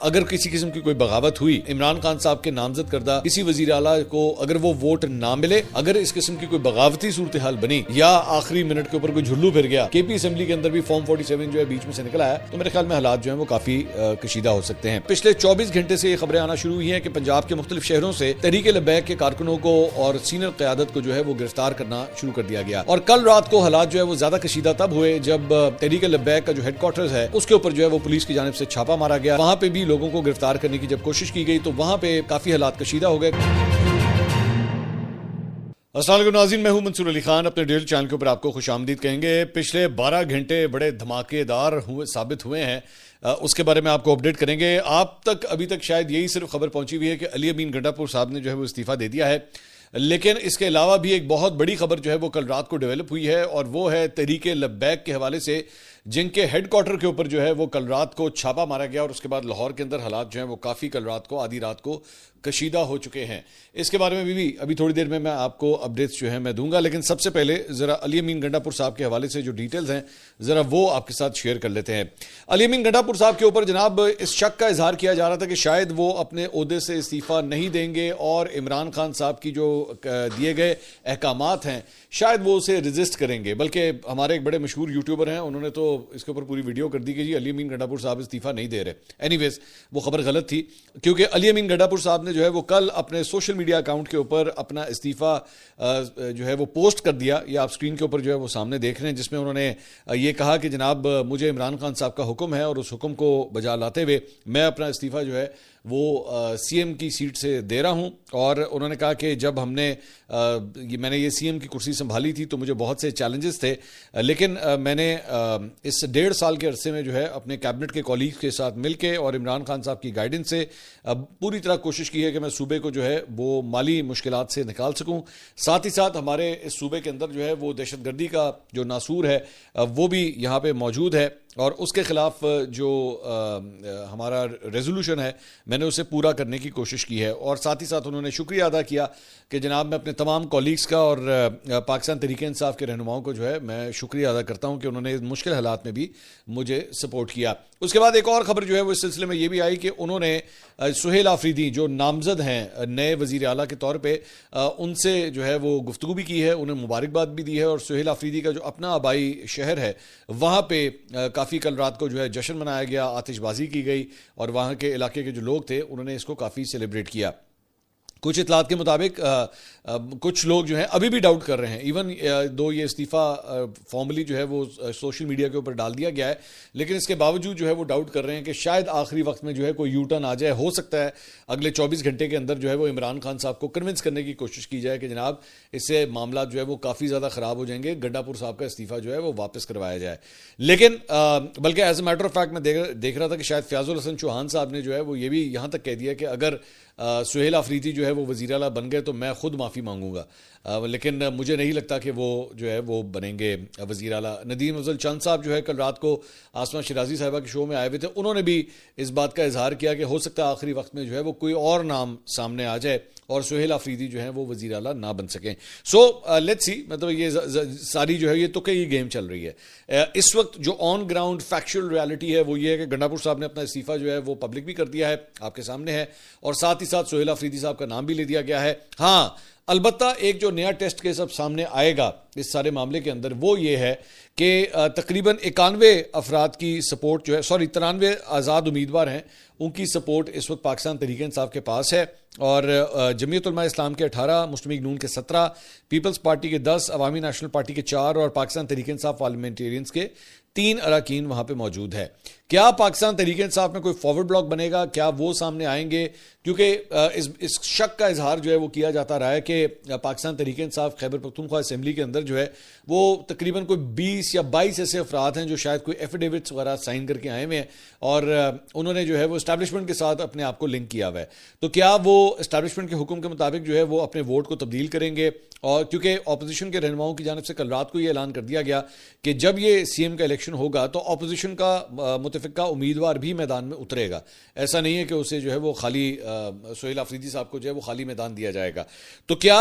अगर किसी किस्म की कोई बगावत हुई, इमरान खान साहब के नामजद करदा किसी वजीर आला को अगर वो वोट ना मिले, अगर इस किस्म की कोई बगावती सूरत हाल बनी या आखिरी मिनट के ऊपर कोई झुल्लू फिर गया, केपी असेंबली के अंदर भी फॉर्म 47 जो है बीच में से निकल आया, तो मेरे ख्याल में हालात जो है वो काफी कशीदा हो सकते हैं। पिछले 24 घंटे से ये खबरें आना शुरू हुई हैं कि पंजाब के मुख्तलिफ शहरों से तहरीक लब्बैक के कारकुनों को और सीनियर क़यादत को जो है वो गिरफ्तार करना शुरू कर दिया गया। और कल रात को हालात जो है वो ज्यादा कशीदा तब हुए जब तहरीक लब्बैक का जो हेडक्वार्टर्स है उसके ऊपर जो है वो पुलिस की जानिब से छापा मारा गया। वहां पे भी लोगों को गिरफ्तार करने की जब कोशिश की गई तो वहां पे काफी हालात कशीदा हो गए। अस्सलाम वालेकुम नाज़रीन, मैं हूं मंसूर अली खान। अपने डेली चैनल के ऊपर आपको खुशामदीद कहेंगे। पिछले 12 घंटे बड़े धमाकेदार साबित हुए हैं, उसके बारे में आपको अपडेट करेंगे। आप तक अभी तक शायद यही सिर्फ खबर पहुंची हुई है कि अली अमीन गंडापुर साहब ने जो है वो इस्तीफा दे दिया है, लेकिन इसके अलावा भी एक बहुत बड़ी खबर जो है वो कल रात को डेवलप हुई है और वो है तहरीक लब्बैक के हवाले से, जिनके हेडक्वार्टर के ऊपर जो है वो कल रात को छापा मारा गया और उसके बाद लाहौर के अंदर हालात जो है वो काफी कल रात को आधी रात को कशीदा हो चुके हैं। इसके बारे में भी अभी थोड़ी देर में मैं आपको अपडेट्स जो है मैं दूंगा, लेकिन सबसे पहले जरा अली अमीन गंडापुर साहब के हवाले से जो डिटेल्स हैं जरा वो आपके साथ शेयर कर लेते हैं। अली अमीन गंडापुर साहब के ऊपर जनाब इस शक का इजहार किया जा रहा था कि शायद वो अपने ओहदे से इस्तीफा नहीं देंगे और इमरान खान साहब की जो दिए गए अहकामात हैं शायद वो उसे रजिस्ट करेंगे। बल्कि हमारे एक बड़े मशहूर यूट्यूबर हैं, उन्होंने तो इसके ऊपर पूरी वीडियो कर दी कि जी अली अमीन गंडापुर साहब इस्तीफा नहीं दे रहे। एनीवेज वो खबर गलत थी, क्योंकि अली अमीन गंडापुर साहब ने जो है वो कल अपने सोशल मीडिया अकाउंट के ऊपर अपना इस्तीफा जो है वो पोस्ट कर दिया। ये आप स्क्रीन के ऊपर जो है वो सामने देख रहे हैं, जिसमें उन्होंने ये कहा कि जनाब मुझे इमरान खान साहब का हुक्म है और उस हुक्म को बजा लाते हुए मैं अपना इस्तीफा जो है वो सीएम की सीट से दे रहा हूं। और उन्होंने कहा कि जब मैंने ये सीएम की कुर्सी संभाली थी तो मुझे बहुत से चैलेंजेस थे, लेकिन मैंने इस 1.5 साल के अरसे में जो है अपने कैबिनेट के कॉलीग्स के साथ मिलके और इमरान खान साहब की गाइडेंस से पूरी तरह कोशिश की है कि मैं सूबे को जो है वो माली मुश्किलात से निकाल सकूं। साथ ही साथ हमारे इस सूबे के अंदर जो है वो दहशतगर्दी का जो नासूर है वो भी यहाँ पे मौजूद है और उसके खिलाफ जो हमारा रेजोल्यूशन है मैंने उसे पूरा करने की कोशिश की है। और साथ ही साथ उन्होंने शुक्रिया अदा किया कि जनाब मैं अपने तमाम कॉलीग्स का और पाकिस्तान तहरीक इंसाफ के रहनुमाओं को जो है मैं शुक्रिया अदा करता हूं कि उन्होंने मुश्किल हालात में भी मुझे सपोर्ट किया। उसके बाद एक और खबर जो है वो इस सिलसिले में ये भी आई कि उन्होंने सुहेल आफरीदी जो नामजद हैं नए वजीर आला के तौर पे, उनसे जो है वो गुफ्तगू भी की है, उन्हें मुबारकबाद भी दी है। और सुहेल आफरीदी का जो अपना आबाई शहर है वहाँ पे काफ़ी कल रात को जो है जश्न मनाया गया, आतिशबाजी की गई और वहाँ के इलाके के जो लोग थे उन्होंने इसको काफ़ी सेलिब्रेट किया। कुछ इतलात के मुताबिक कुछ लोग जो हैं अभी भी डाउट कर रहे हैं, इवन दो ये इस्तीफ़ा फॉर्मली जो है वो सोशल मीडिया के ऊपर डाल दिया गया है, लेकिन इसके बावजूद जो है वो डाउट कर रहे हैं कि शायद आखिरी वक्त में जो है कोई यू टर्न आ जाए। हो सकता है अगले 24 घंटे के अंदर जो है वो इमरान खान साहब को कन्विंस करने की कोशिश की जाए कि जनाब इससे मामला जो है वो काफ़ी ज़्यादा ख़राब हो जाएंगे, गंडापुर साहब का इस्तीफ़ा जो है वो वापस करवाया जाए। लेकिन बल्कि as a matter of fact मैं देख रहा था कि शायद फयाजुल हसन चौहान साहब ने जो है वो ये भी यहाँ तक कह दिया कि अगर सुहेल आफरीदी जो है वो वज़ीर आला बन गए तो मैं खुद माफ़ी मांगूंगा, लेकिन मुझे नहीं लगता कि वो जो है वो बनेंगे वज़ीर आला। नदीम अफजल चंद साहब जो है कल रात को आसमा शिराजी साहिबा के शो में आए हुए थे, उन्होंने भी इस बात का इजहार किया कि हो सकता है आखिरी वक्त में जो है वो कोई और नाम सामने आ जाए और सुहेल आफरीदी जो है वो वज़ीर आला ना बन सकें। सो लेट्स सी, मतलब ये सारी जो है ये तो कई गेम चल रही है। इस वक्त जो ऑन ग्राउंड फैक्चुअल रियलिटी है वो ये है कि गंडापुर साहब ने अपना इस्तीफ़ा जो है वो पब्लिक भी कर दिया है, आपके सामने है, और साथ ही साथ सुहेल आफरीदी साहब का नाम भी ले दिया गया है। हाँ, अलबत्ता एक जो नया टेस्ट केस अब सामने आएगा इस सारे मामले के अंदर वो ये है कि तकरीबन 91 अफराद की सपोर्ट जो है, 93 आज़ाद उम्मीदवार हैं, उनकी सपोर्ट इस वक्त पाकिस्तान तहरीक इंसाफ के पास है और जमीयत उलमा इस्लाम के 18, मुस्लिम लीग नून के 17, पीपल्स पार्टी के 10, अवामी नेशनल पार्टी के 4 और पाकिस्तान तहरीक इंसाफ पार्लियामेंटेरियंस के 3 अरकान वहां पे मौजूद है। क्या पाकिस्तान तहरीक इंसाफ में कोई फॉरवर्ड ब्लॉक बनेगा, क्या वो सामने आएंगे? क्योंकि इस शक का इजहार जो है वो किया जाता रहा है कि पाकिस्तान तहरीक इंसाफ खैबर पख्तूनख्वा असेंबली के अंदर जो है वो तकरीबन कोई 20 या 22 ऐसे अफराद हैं जो शायद कोई एफिडेविट्स वगैरह साइन करके आए हुए हैं और उन्होंने जो है वो एस्टैब्लिशमेंट के साथ अपने आप को लिंक किया हुआ है। तो क्या वो एस्टैब्लिशमेंट के हुक्म के मुताबिक जो है वो अपने वोट को तब्दील करेंगे? और क्योंकि ऑपोजिशन के रहनुमाओं की जानिब से कल रात को ये ऐलान कर दिया गया कि जब ये सीएम का इलेक्शन इलेक्शन होगा तो ऑपोजिशन का मुतफिका उम्मीदवार भी मैदान में उतरेगा। ऐसा नहीं है कि उसे जो है वो खाली सुहेल आफरीदी साहब को जो है वो खाली मैदान दिया जाएगा। तो क्या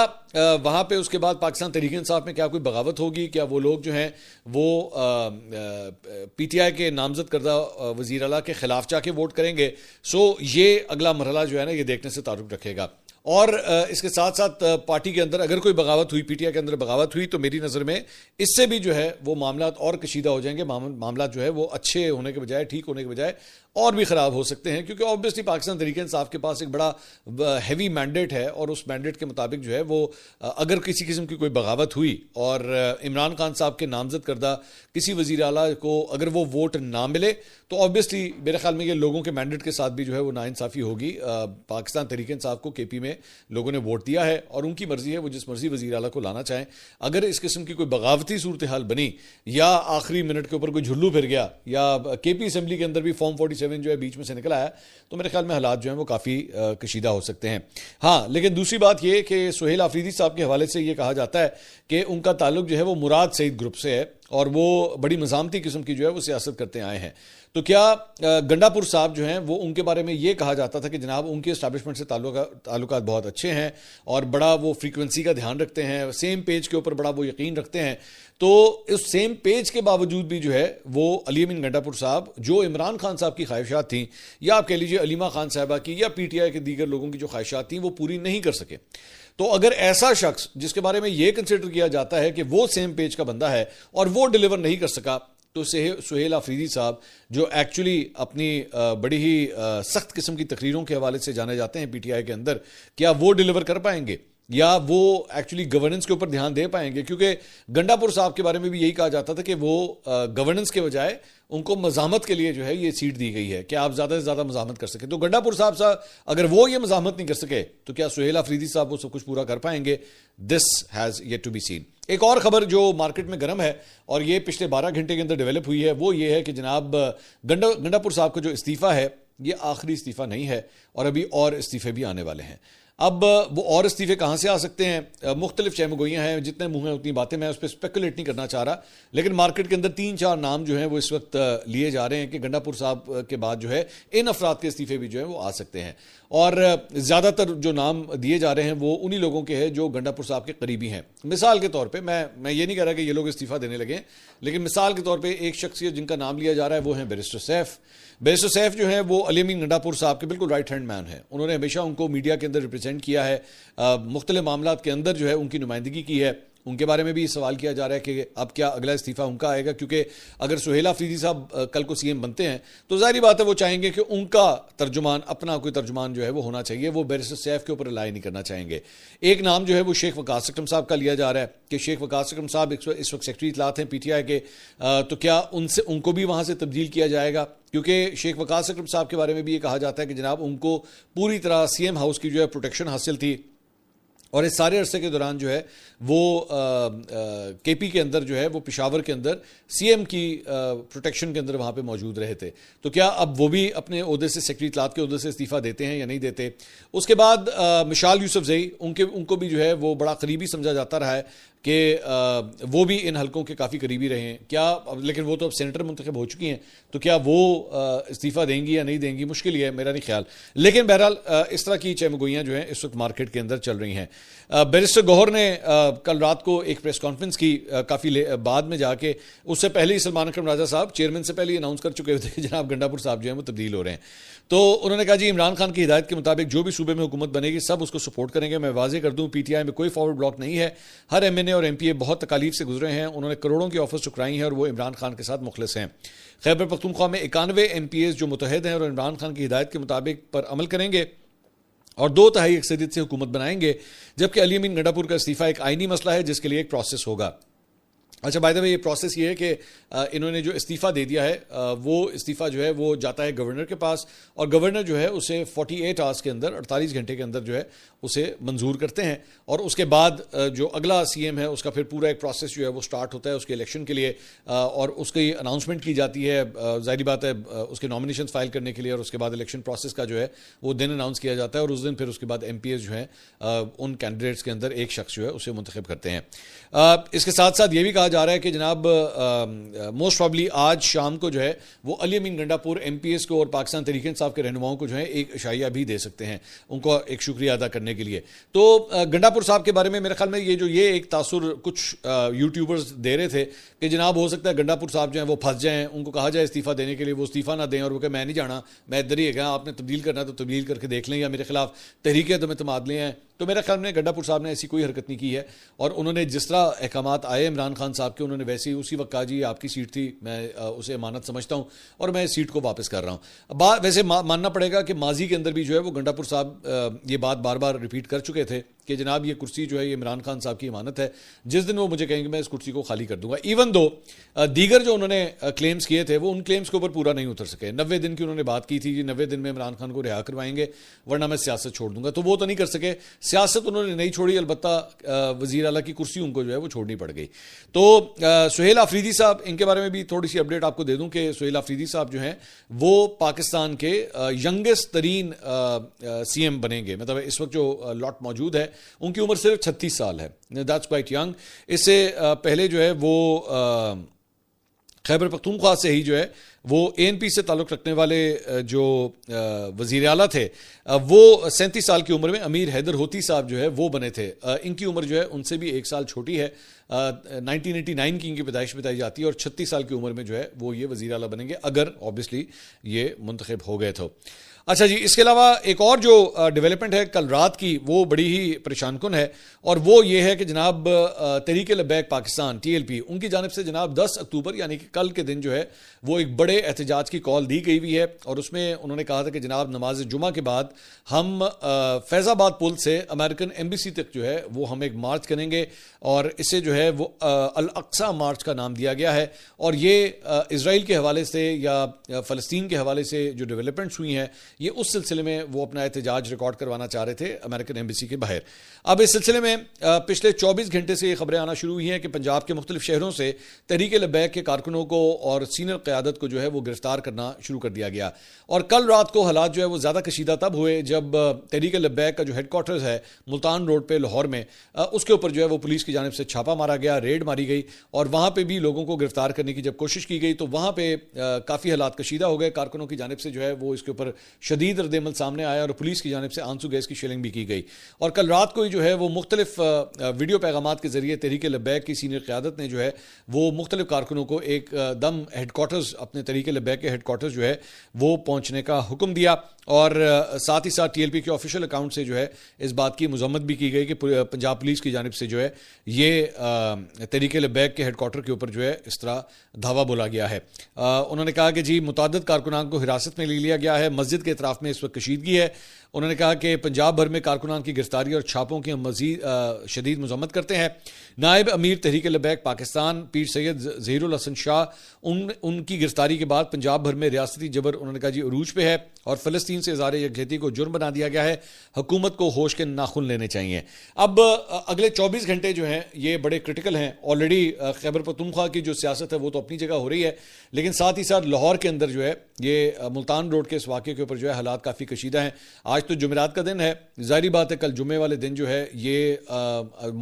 वहाँ पे उसके बाद पाकिस्तान तहरीक इंसाफ में क्या कोई बगावत होगी? क्या वो लोग जो हैं वो PTI के नामजद करदा वज़ीर आला के खिलाफ जाके वोट करेंगे? सो ये अगला मरहला जो है ना, ये देखने से ताल्लुक़ रखेगा। और इसके साथ साथ पार्टी के अंदर अगर कोई बगावत हुई, PTI के अंदर बगावत हुई, तो मेरी नज़र में इससे भी जो है वो मामला और कशीदा हो जाएंगे। मामला जो है वो अच्छे होने के बजाय, ठीक होने के बजाय और भी ख़राब हो सकते हैं, क्योंकि ऑब्वियसली पाकिस्तान तहरीक इंसाफ के पास एक बड़ा हैवी मैंडेट है और उस मैंडेट के मुताबिक जो है वो अगर किसी किस्म की कोई बगावत हुई और इमरान खान साहब के नामजद करदा किसी वज़ीर आला को अगर वो वोट ना मिले तो ऑब्वियसली मेरे ख्याल में ये लोगों के मैंडेट के साथ भी जो है वो नाइंसाफ़ी होगी। पाकिस्तान तहरीक इंसाफ को KP में लोगों ने वोट दिया है और उनकी मर्जी है वो जिस मर्जी वज़ीर आला को लाना चाहें। अगर इस किस्म की कोई बगावती सूरत हाल बनी या आखिरी मिनट के ऊपर कोई झुल्लू फिर गया या KP असम्बली के अंदर भी फॉर्म 47 जो है बीच में से निकल आया, तो मेरे ख्याल में हालात जो हैं वो काफ़ी कशीदा हो सकते हैं। हाँ, लेकिन दूसरी बात ये कि सुहेल आफरीदी साहब के हवाले से ये कहा जाता है कि उनका ताल्लुक जो है वो मुराद सईद ग्रुप से है और वो बड़ी मज़ामती किस्म की जो है वो सियासत करते आए हैं। तो क्या गंडापुर साहब जो हैं वो उनके बारे में ये कहा जाता था कि जनाब उनके एस्टैब्लिशमेंट से ताल्लुकात बहुत अच्छे हैं और बड़ा वो फ्रीक्वेंसी का ध्यान रखते हैं, सेम पेज के ऊपर बड़ा वो यकीन रखते हैं। तो इस सेम पेज के बावजूद भी जो है वो अली अमीन गंडापुर साहब, जो इमरान खान साहब की ख्वाहिशात थीं या आप कह लीजिए अलीमा खान साहबा की या PTI के दीगर लोगों की जो ख्वाहिशात थीं वो पूरी नहीं कर सके। तो अगर ऐसा शख्स जिसके बारे में यह कंसिडर किया जाता है कि वो सेम पेज का बंदा है और वो डिलीवर नहीं कर सका, तो सुहेल आफरीदी साहब जो एक्चुअली अपनी बड़ी ही सख्त किस्म की तकरीरों के हवाले से जाने जाते हैं PTI के अंदर, क्या वो डिलीवर कर पाएंगे या वो एक्चुअली गवर्नेंस के ऊपर ध्यान दे पाएंगे? क्योंकि गंडापुर साहब के बारे में भी यही कहा जाता था कि वो गवर्नेंस के बजाय उनको मज़ामत के लिए जो है ये सीट दी गई है कि आप ज़्यादा से ज़्यादा मज़ामत कर सके। तो गंडापुर साहब अगर वो ये मज़ामत नहीं कर सके तो क्या सुहेल आफरीदी साहब वो सब कुछ पूरा कर पाएंगे? This has yet to be seen. एक और खबर जो मार्केट में गर्म है और ये पिछले 12 घंटे के अंदर डेवलप हुई है वो ये है कि जनाब गंडापुर साहब का जो इस्तीफ़ा है ये आखिरी इस्तीफ़ा नहीं है और अभी और इस्तीफ़े भी आने वाले हैं। अब वो और इस्तीफे कहाँ से आ सकते हैं? मुख्तलिफ चहमगोइयाँ हैं, जितने मुँह हैं उतनी बातें, मैं उस पर स्पेकुलेट नहीं करना चाह रहा, लेकिन मार्केट के अंदर 3-4 नाम जो हैं वो इस वक्त लिए जा रहे हैं कि गंडापुर साहब के बाद जो है इन अफराद के इस्तीफे भी जो है वो आ सकते हैं। और ज़्यादातर जो नाम दिए जा रहे हैं वो उन्हीं लोगों के हैं जो गंडापुर साहब के करीबी हैं। मिसाल के तौर पे मैं ये नहीं कह रहा कि ये लोग इस्तीफ़ा देने लगे, लेकिन मिसाल के तौर पे एक शख्सियत जिनका नाम लिया जा रहा है वो है बैरिस्टर सैफ। बैरिस्टर सैफ जो है वो अली अमीन गंडापुर साहब के बिल्कुल राइट हैंड मैन है। उन्होंने हमेशा उनको मीडिया के अंदर रिप्रेजेंट किया है, मुख्तलिफ मामलात के अंदर जो है उनकी नुमाइंदगी की है। उनके बारे में भी सवाल किया जा रहा है कि अब क्या अगला इस्तीफ़ा उनका आएगा, क्योंकि अगर सुहेल आफरीदी साहब कल को CM बनते हैं तो जाहिर बात है वो चाहेंगे कि उनका तर्जुमान, अपना कोई तर्जुमान जो है वो होना चाहिए, वो बैरिस्टर सैफ के ऊपर रिलाई नहीं करना चाहेंगे। एक नाम जो है वो शेख वकास अकरम साहब का लिया जा रहा है कि शेख वकास अकरम साहब इस वक्त सेक्रेटरी इत्तलात हैं PTI के, तो क्या उनको भी वहाँ से तब्दील किया जाएगा? क्योंकि शेख वकास अकरम साहब के बारे में भी ये कहा जाता है कि जनाब उनको पूरी तरह CM हाउस की जो है प्रोटेक्शन हासिल थी और इस सारे अरसे के दौरान जो है वो KP के अंदर जो है वो पेशावर के अंदर CM की प्रोटेक्शन के अंदर वहाँ पे मौजूद रहे थे। तो क्या अब वो भी अपने ओहदे से, सेक्रेटरी इत्तलात के ओहदे से इस्तीफ़ा देते हैं या नहीं देते? उसके बाद मिशाल यूसुफजई, उनको भी जो है वो बड़ा करीबी समझा जाता रहा है कि वो भी इन हलकों के काफ़ी करीबी रहे हैं क्या, लेकिन वो तो अब सेनेटर मुंतखब हो चुकी हैं, तो क्या वो इस्तीफ़ा देंगी या नहीं देंगी, मुश्किल ही है, मेरा नहीं ख्याल। लेकिन बहरहाल इस तरह की चहमगोइयाँ जो हैं इस वक्त मार्केट के अंदर चल रही हैं। बैरिस्टर गौहर ने कल रात को एक प्रेस कॉन्फ्रेंस की काफ़ी बाद में जाके, उससे पहले ही सलमान अकरम राजा साहब चेयरमैन से पहले ही अनाउंस कर चुके थे कि जनाब गंडापुर साहब जो हैं वो तब्दील हो रहे हैं। तो उन्होंने कहा जी इमरान खान की हिदायत के मुताबिक जो भी सूबे में हुकूमत बनेगी सब उसको सपोर्ट करेंगे। मैं वाजे कर दूं PTI में कोई फॉरवर्ड ब्लॉक नहीं है, हर MNA और MPA बहुत तकालीफ से गुजरे हैं, उन्होंने करोड़ों की ऑफर्स चुकराई हैं और वो इमरान खान के साथ मुखलिस हैं। खैबर पख्तूनख्वा में 91 MPAs जो मुतहद हैं और इमरान खान की हिदायत के मुताबिक पर अमल करेंगे और 2/3 अक्सरियत से हुकूमत बनाएंगे, जबकि अली अमीन गंडापुर का इस्तीफ़ा एक आईनी मसला है जिसके लिए एक प्रोसेस होगा। अच्छा, बाय द वे ये प्रोसेस ये है कि इन्होंने जो इस्तीफ़ा दे दिया है वो इस्तीफ़ा जो है वो जाता है गवर्नर के पास और गवर्नर जो है उसे 48 आवर्स के अंदर, 48 घंटे के अंदर जो है उसे मंजूर करते हैं और उसके बाद जो अगला CM है उसका फिर पूरा एक प्रोसेस जो है वो स्टार्ट होता है उसके इलेक्शन के लिए और उसकी अनाउंसमेंट की जाती है। ज़ाहिर बात है उसके नॉमिनेशन फाइल करने के लिए और उसके बाद इलेक्शन प्रोसेस का जो है वो दिन अनाउंस किया जाता है और उस दिन फिर उसके बाद MPAs जो हैं उन कैंडिडेट्स के अंदर एक शख्स जो है उसे मुंतखब करते हैं। इसके साथ साथ ये भी कहा कहा जा रहा है कि जनाब मोस्ट प्रॉब्ली आज शाम को जो है वो अली अमीन गंडापुर MPS को और पाकिस्तान तहरीक इंसाफ के रहनुमाओं को जो है एक इशाइया भी दे सकते हैं, उनको एक शुक्रिया अदा करने के लिए। तो गंडापुर साहब के बारे में मेरे ख्याल में ये एक तासुर कुछ यूट्यूबर्स दे रहे थे कि जनाब हो सकता है गंडापुर साहब जो है वो फंस जाएं, उनको कहा जाए इस्तीफा देने के लिए, वो इस्तीफा ना दें और वो कहे मैं नहीं जाना, मैं इधर ही है, आपने तब्दील करना तो तब्दील करके देख लें या मेरे खिलाफ तहरीक तमादले हैं। तो मेरे ख्याल में गंडापुर साहब ने ऐसी कोई हरकत नहीं की है और उन्होंने जिस तरह अहकामात आए इमरान खान साहब के, उन्होंने वैसे ही उसी वक्त कहा जी आपकी सीट थी, मैं उसे अमानत समझता हूं और मैं इस सीट को वापस कर रहा हूं। वैसे मानना पड़ेगा कि माजी के अंदर भी जो है वो गंडापुर साहब ये बात बार बार रिपीट कर चुके थे कि जनाब ये कुर्सी जो है ये इमरान खान साहब की अमानत है, जिस दिन वो मुझे कहेंगे मैं इस कुर्सी को खाली कर दूंगा। इवन दो दीगर जो उन्होंने क्लेम्स किए थे वो उन क्लेम्स के ऊपर पूरा नहीं उतर सके। 90 दिन की उन्होंने बात की थी कि 90 दिन में इमरान खान को रिहा करवाएंगे वरना मैं सियासत छोड़ दूंगा, तो वो तो नहीं कर सके। सियासत उन्होंने नहीं छोड़ी, अलबत्ता वजीर आला की कुर्सी उनको जो है वो छोड़नी पड़ गई। तो सुहेल आफरीदी साहब, इनके बारे में भी थोड़ी सी अपडेट आपको दे दूं कि सुहेल आफरीदी साहब जो हैं वो पाकिस्तान के यंगेस्ट तरीन CM बनेंगे। मतलब इस वक्त जो लॉट मौजूद है उनकी उम्र सिर्फ 36 साल है, दैट्स क्वाइट यंग। इससे पहले जो है वो खैबर पख्तूनख्वा से ही जो है वो ANP से ताल्लुक़ रखने वाले जो वज़ीर आला थे वो 37 साल की उम्र में अमीर हैदर होती साहब जो है वो बने थे। इनकी उम्र जो है उनसे भी 1 साल छोटी है, 1989 की इनकी पैदाइश बताई जाती है और 36 साल की उम्र में जो है वो ये वज़ीर आला बनेंगे अगर ऑब्वियसली ये मुंतखब हो गए तो। अच्छा जी, इसके अलावा एक और जो डेवलपमेंट है कल रात की वो बड़ी ही परेशान कुन है और वो ये है कि जनाब तहरीक लब्बैक पाकिस्तान TLP उनकी जानिब से जनाब 10 अक्टूबर यानी कि कल के दिन जो है वो एक बड़े एहतजाज की कॉल दी गई हुई है और उसमें उन्होंने कहा था कि जनाब नमाज जुमा के बाद हम फैज़ाबाद पुल से अमेरिकन एम्बेसी तक जो है वो हम एक मार्च करेंगे और इसे जो है वो अल अक्सा मार्च का नाम दिया गया है। और ये इजराइल के हवाले से या फ़लस्तीन के हवाले से जो डेवलपमेंट्स हुई हैं ये उस सिलसिले में वो अपना एहतजाज रिकॉर्ड करवाना चाह रहे थे अमेरिकन एम्बेसी के बाहर। अब इस सिलसिले में पिछले 24 घंटे से ये खबरें आना शुरू हुई हैं कि पंजाब के मुख्तलिफ शहरों से तहरीक लब्बैक के कारकुनों को और सीनियर क़यादत को जो है वो गिरफ्तार करना शुरू कर दिया गया। और कल रात को हालात जो है वो ज़्यादा कशीदा तब हुए जब तहरीक लब्बैक का जो हेडक्वार्टर्स है मुल्तान रोड पर लाहौर में, उसके ऊपर जो है वो पुलिस की जानिब से छापा मारा गया, रेड मारी गई और वहाँ पर भी लोगों को गिरफ्तार करने की जब कोशिश की गई तो वहाँ पर काफ़ी हालात कशीदा हो गए। कारकुनों की जानिब से जो है वो इसके ऊपर शदीद रद्द-ए-अमल सामने आया और पुलिस की जानिब से आंसू गैस की शेलिंग भी की गई। और कल रात को ही जो है वो मुख्तलिफ वीडियो पैगामात के जरिए तहरीक लब्बैक की सीनियर क़यादत ने जो है वो मुख्तलिफ कारकुनों को एक दम हेडक्वार्टर्स अपने तहरीक लब्बैक के हेडक्वार्टर्स जो है वो पहुंचने का हुक्म दिया और साथ ही साथ TLP के ऑफिशियल अकाउंट से जो है इस बात की मजम्मत भी की गई कि पंजाब पुलिस की जानिब से जो है ये तहरीक लब्बैक के हेडक्वार्टर के ऊपर जो है इस तरह धावा बोला गया है। उन्होंने कहा कि जी मुताद्दिद कारकुनान को हिरासत में ले लिया गया है, मस्जिद के इतराफ में इस वक्त कशीदगी है। उन्होंने कहा कि पंजाब भर में कारकुनान की गिरफ्तारी और छापों की हम मजीद शदीद मजम्मत करते हैं। नायब अमीर तहरीक लब्बैक पाकिस्तान पीर सैयद ज़हीरुल हसन शाह उनकी गिरफ्तारी के बाद पंजाब भर में रियासती जबर उन्होंने कहा जी अरूज पे है और फ़लस्तीन से इज़हार यकजहती को जुर्म बना दिया गया है, हुकूमत को होश के नाखून लेने चाहिए। अब अगले 24 घंटे जो हैं ये बड़े क्रिटिकल हैं। ऑलरेडी खैबर पख्तूनख्वा की जो सियासत है वो तो अपनी जगह हो रही है, लेकिन साथ ही साथ लाहौर के अंदर जो है ये मुल्तान रोड के इस वाक़े के ऊपर जो है हालात काफ़ी कशीदा हैं। आज तो जुमेरात का दिन है, ज़ाहिर बात है कल जुमे वाले दिन जो है ये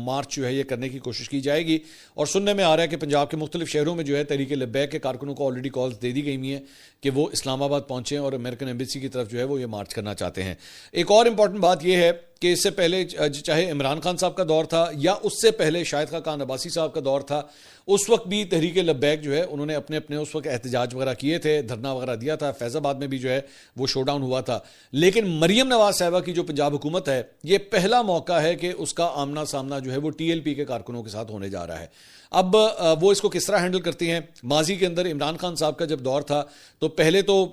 मार्च जो है ये करने की कोशिश की जाएगी और सुनने में आ रहा है कि पंजाब के मुख्तलिफ शहरों में जो है तहरीक लब्बैक के कारकुनों को ऑलरेडी कॉल्स दे दी गई हुई हैं कि वो इस्लामाबाद पहुंचे और अमेरिकन एम्बेसी की तरफ जो है वो ये मार्च करना चाहते हैं। एक और इंपॉर्टेंट बात यह है कि इससे पहले चाहे इमरान खान साहब का दौर था या उससे पहले शाहिद खान अब्बासी साहब का दौर था, उस वक्त भी तहरीक लब्बैक जो है उन्होंने अपने अपने उस वक्त एहतजाज वगैरह किए थे, धरना वगैरह दिया था, फैज़ाबाद में भी जो है वो शोडाउन हुआ था। लेकिन मरियम नवाज साहिबा की जो पंजाब हुकूमत है ये पहला मौका है कि उसका आमना सामना जो है वो TLP के कारकुनों के साथ होने जा रहा है। अब वो इसको किस तरह हैंडल करती हैं। माजी के अंदर इमरान खान साहब का जब दौर था तो पहले तो